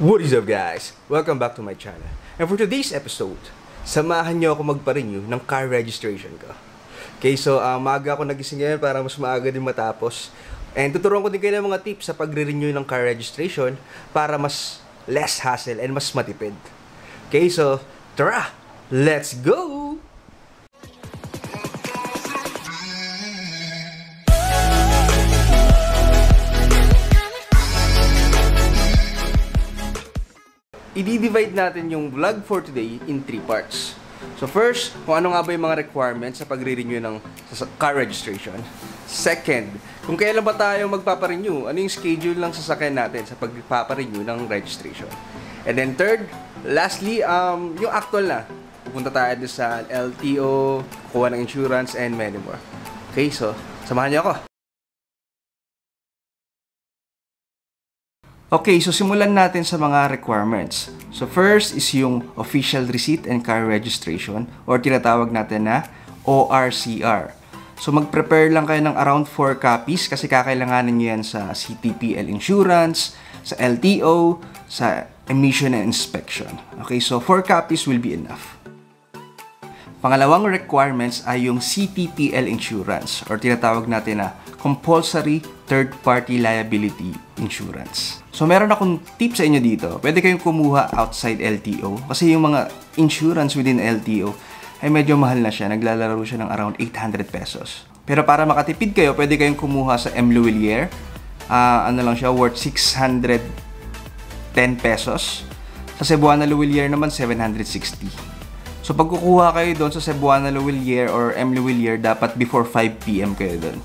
What is up guys? Welcome back to my channel. And for today's episode, samahan nyo ako magpa-renew ng car registration ko. Okay, so maaga ako nagising ngayon para mas maaga din matapos. And tuturuan ko din kayo ng mga tips sa pagre-renew ng car registration para mas less hassle and mas matipid. Okay, so tara! Let's go! I-divide natin yung vlog for today in 3 parts. So first, kung ano nga ba yung mga requirements sa pagre-renew ng car registration. Second, kung kailan ba tayo magpaparenew, ano yung schedule ng sasakyan natin sa pagpaparenew ng registration. And then third, lastly, yung actual na. Pupunta tayo sa LTO, kuha ng insurance, and many more. Okay, so samahan niyo ako. Okay, so simulan natin sa mga requirements. So first is yung official receipt and car registration or tinatawag natin na ORCR. So mag-prepare lang kayo ng around 4 copies kasi kakailanganin nyo yan sa CTPL insurance, sa LTO, sa emission and inspection. Okay, so 4 copies will be enough. Pangalawang requirements ay yung CTPL insurance or tinatawag natin na compulsory third-party liability insurance. So meron akong tip sa inyo dito. Pwede kayong kumuha outside LTO kasi yung mga insurance within LTO ay medyo mahal na siya. Naglalaro siya ng around 800 pesos. Pero para makatipid kayo, pwede kayong kumuha sa M. Louvillier. Ano lang siya, worth 610 pesos. Sa Cebuana Louvillier naman, 760. So pag kukuha kayo doon sa Cebuana Louvillier or M. Louvillier, dapat before 5 PM kayo doon.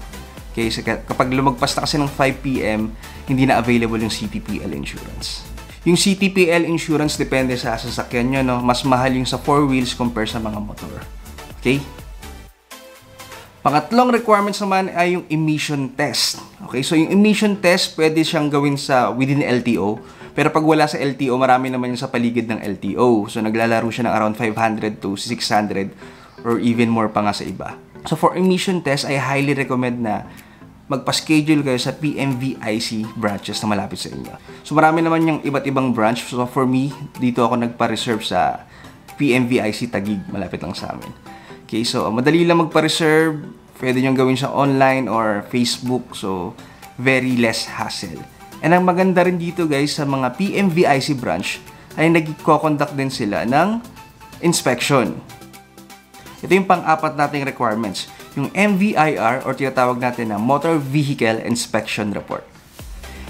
Okay, so kapag lumagpas na kasi ng 5 PM, hindi na available yung CTPL insurance. Yung CTPL insurance depende sa sasakyan nyo, no? Mas mahal yung sa 4 wheels compare sa mga motor. Okay? Pangatlong requirements naman ay yung emission test. Okay, so yung emission test pwede siyang gawin sa within LTO. Pero pag wala sa LTO, marami naman yung sa paligid ng LTO. So naglalaro siya ng around 500 to 600 or even more pa nga sa iba. So for emission test, I highly recommend na magpa-schedule kayo sa PMVIC branches na malapit sa inyo. So marami naman yung iba't ibang branch. So for me, dito ako nagpa-reserve sa PMVIC Taguig, malapit lang sa amin. Okay, so madali lang magpa-reserve. Pwede nyo gawin siya online or Facebook. So very less hassle. And ang maganda rin dito guys sa mga PMVIC branch ay nagko-conduct din sila ng inspection. Ito yung pang-apat nating requirements, yung MVIR or tinatawag natin na Motor Vehicle Inspection Report.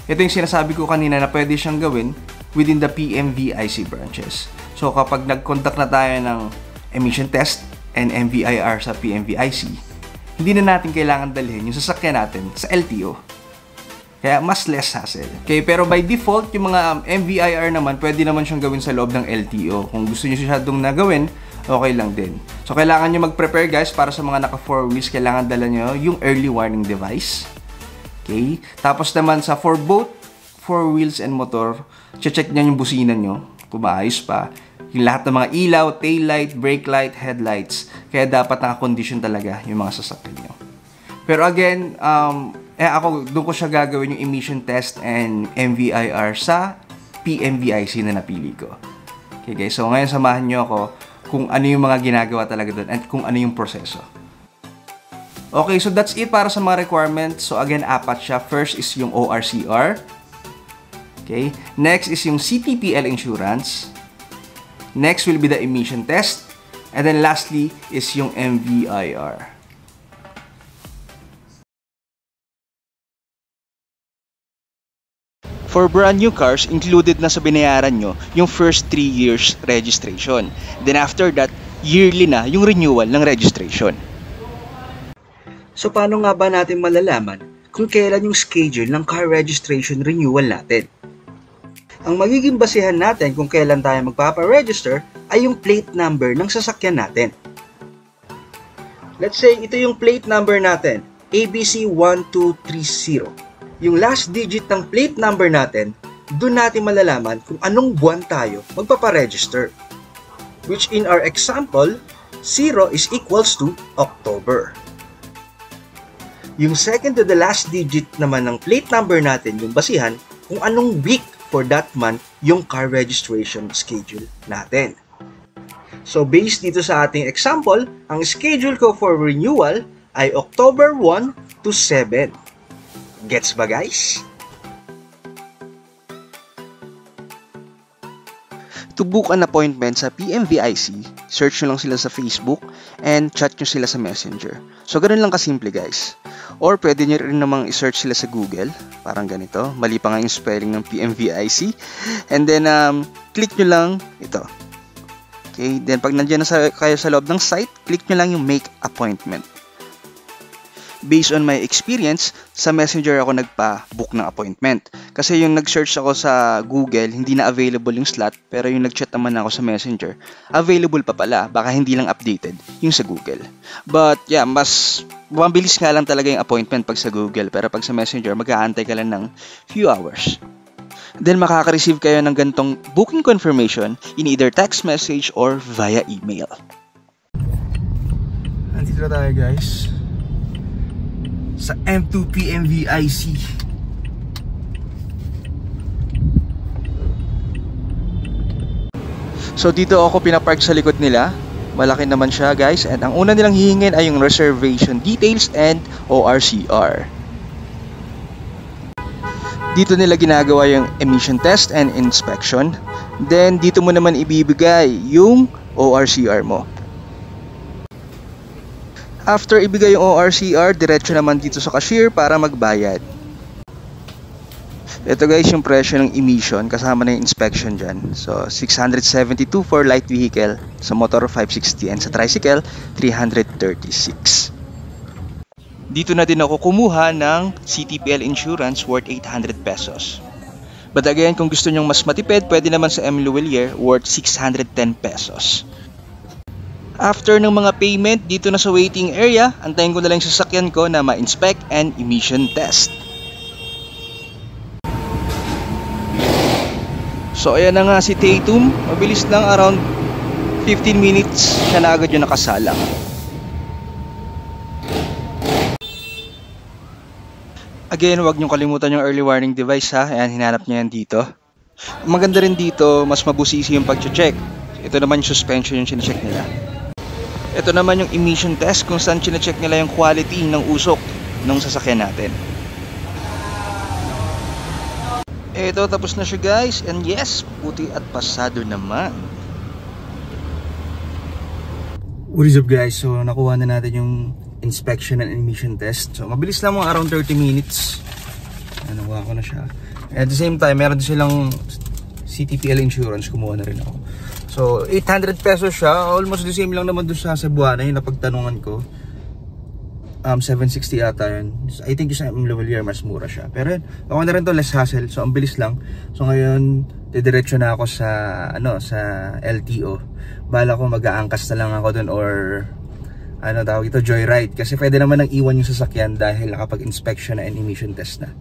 Ito yung sinasabi ko kanina na pwede siyang gawin within the PMVIC branches. So kapag nag-conduct na tayo ng emission test and MVIR sa PMVIC, hindi na natin kailangan dalhin yung sasakyan natin sa LTO. Kaya mas less hassle. Okay, pero by default, yung mga MVIR naman, pwede naman siyang gawin sa loob ng LTO. Kung gusto niyo siya doon na gawin, okay lang din. So, kailangan nyo mag-prepare guys para sa mga naka 4 wheels. Kailangan dala nyo yung early warning device. Okay? Tapos naman sa for both 4 wheels and motor, check nyo yung busina nyo. Kung maayos pa. Yung lahat ng mga ilaw, tail light, brake light, headlights. Kaya dapat naka-condition talaga yung mga sasakyan nyo. Pero again, ako doon ko siya gagawin yung emission test and MVIR sa PMVIC na napili ko. Okay guys, so ngayon samahan nyo ako kung ano yung mga ginagawa talaga doon at kung ano yung proseso. Okay, so that's it para sa mga requirements. So again, 4 siya. First is yung ORCR. Okay, next is yung CTPL insurance. Next will be the emission test. And then lastly is yung MVIR. For brand new cars, included na sa binayaran nyo yung first 3 years registration. Then after that, yearly na yung renewal ng registration. So paano nga ba natin malalaman kung kailan yung schedule ng car registration renewal natin? Ang magiging basehan natin kung kailan tayo magpapa-register ay yung plate number ng sasakyan natin. Let's say ito yung plate number natin, ABC1230. Yung last digit ng plate number natin, doon natin malalaman kung anong buwan tayo magpaparegister. Which in our example, 0 is equals to October. Yung second to the last digit naman ng plate number natin, yung basihan, kung anong week for that month yung car registration schedule natin. So based dito sa ating example, ang schedule ko for renewal ay October 1 to 7. Gets ba guys? To book an appointment sa PMVIC, search nyo lang sila sa Facebook and chat nyo sila sa Messenger. So, ganun lang kasimple guys. Or pwede nyo rin namang i-search sila sa Google. Parang ganito. Mali pa nga yung spelling ng PMVIC. And then, click nyo lang ito. Okay, then pag nandiyan na kayo sa loob ng site, click nyo lang yung Make Appointment. Based on my experience, sa Messenger ako nagpa-book ng appointment. Kasi yung nag-search ako sa Google, hindi na available yung slot, pero yung nag-chat naman ako sa Messenger, available pa pala, baka hindi lang updated yung sa Google. But yeah, mas mabilis nga lang talaga yung appointment pag sa Google, pero pag sa Messenger, mag-aantay ka lang ng few hours. Then makaka-receive kayo ng gantong booking confirmation in either text message or via email. Nandito na tayo guys sa M2 PMVIC. So dito ako pinapark sa likod nila. Malaki naman siya guys, and ang una nilang hihingin ay yung reservation details and ORCR. Dito nila ginagawa yung emission test and inspection. Then dito mo naman ibibigay yung ORCR mo. After ibigay yung ORCR, diretso naman dito sa cashier para magbayad. Ito guys yung presyo ng emission kasama na yung inspection dyan. So 672 for light vehicle, sa motor 560, and sa tricycle 336. Dito na din ako kumuha ng CTPL insurance worth 800 pesos. But again, kung gusto nyong mas matipid, pwede naman sa M. Luwelier worth 610 pesos. After ng mga payment, dito na sa waiting area, antayin ko na lang yung sasakyan ko na ma-inspect and emission test. So ayan na nga si Tatum, mabilis lang, around 15 minutes siya na agad yung nakasalang. Again, huwag niyong kalimutan yung early warning device ha, ayan, hinanap niya yan dito. Maganda rin dito, mas mabusisi yung pag-check. Ito naman yung suspension yung sinecheck nila. Ito naman yung emission test kung saan sinecheck nila yung quality ng usok ng sasakyan natin. Ito, tapos na siya guys, and yes, puti at pasado naman. What is up guys? So nakuha na natin yung inspection and emission test. So mabilis lang, mga around 30 minutes. Nakuha ko na siya. At the same time, meron din silang CTPL insurance, kumuha na rin ako. So 800 pesos siya, almost the same lang naman doon sa Cebuana, yung napagtanungan ko. 760 ata yun. I think yung sa M. Luwelier mas mura siya. Pero yun, ako na rin to, less hassle. So ang bilis lang. So ngayon, didiretso na ako sa sa LTO. Bala ko mag-aangkas na lang ako doon, or tawag ito, joyride. Kasi pwede naman nang iwan yung sasakyan dahil nakapag-inspection na and emission test na.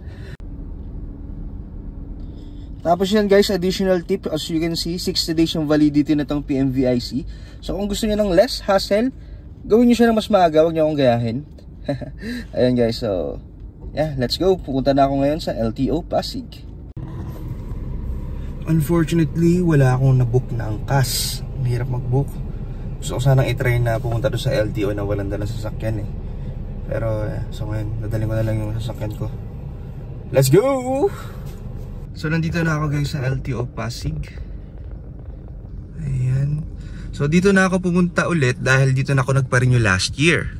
Tapos yan guys, additional tip, as you can see, 60 days yung validity na itong PMVIC. So kung gusto niyo ng less hassle, gawin niyo siya ng mas maaga, huwag niyo akong gayahin. Ayan guys, so yeah, let's go. Pupunta na ako ngayon sa LTO Pasig. Unfortunately, wala akong nabook na angkas. Mahirap mag-book. Gusto ko sanang i-try na pumunta doon sa LTO na walang dalang sasakyan eh. Pero so ngayon, dadalhin ko na lang yung sasakyan ko. Let's go! So nandito na ako guys sa LTO Pasig. Ayan. So dito na ako pumunta ulit dahil dito na ako nagpa-renew last year.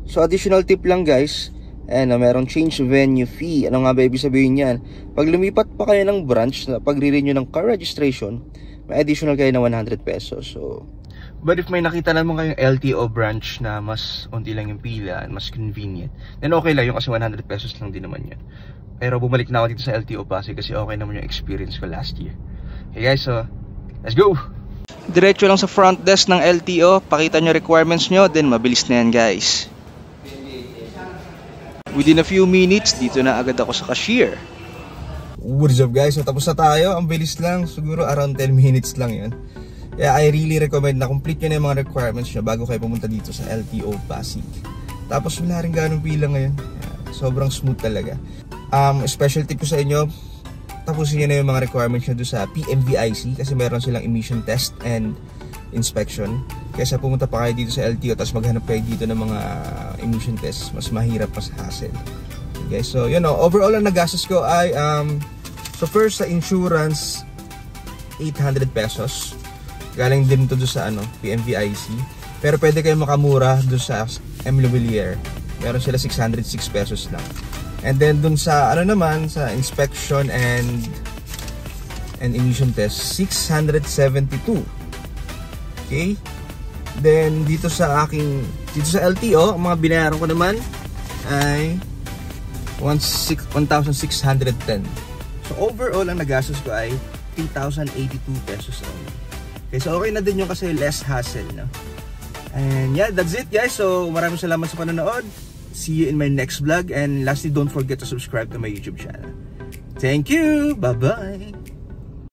So additional tip lang guys, merong change venue fee. Ano nga ba ibig sabihin yan? Pag lumipat pa kayo ng branch na pagre-renew ng car registration, may additional kayo na 100 pesos. So, but if may nakita naman kayong LTO branch na mas unti lang yung pila and mas convenient, then okay lang yung, kasi 100 pesos lang din naman yun. Pero bumalik na ako dito sa LTO Pasig kasi okay naman yung experience ko last year. Okay guys, so let's go! Diretso lang sa front desk ng LTO, pakita nyo requirements nyo, then mabilis na yan guys. Within a few minutes, dito na agad ako sa cashier. What is up guys? So tapos na tayo, ang bilis lang, siguro around 10 minutes lang yun. Yeah, I really recommend na complete nyo na yung mga requirements nyo bago kayo pumunta dito sa LTO Pasig. Tapos wala rin ganong pila ngayon. Yeah, sobrang smooth talaga. Special tip ko sa inyo, tapusin nyo na yung mga requirements nyo doon sa PMVIC kasi meron silang emission test and inspection. Kaysa pumunta pa kayo dito sa LTO tapos maghanap kayo dito ng mga emission test, mas mahirap, mas hassle. Okay, so you know, overall ang nagastos ko ay so first sa insurance 800 pesos. Galing din to doon sa PMVIC. Pero pwede kayo makamura doon sa M. Louvillier. Meron sila 606 pesos lang. And then dun sa naman sa inspection and emission test 672. Okay? Then dito sa LTO, ang mga binayaran ko naman ay 1,610. So overall ang nagastos ko ay 3,082 pesos only. Okay, so okay na din yung kasi less hassle, no? And yeah, that's it guys. So maraming salamat sa panonood. See you in my next vlog, and lastly, don't forget to subscribe to my YouTube channel. Thank you. Bye bye.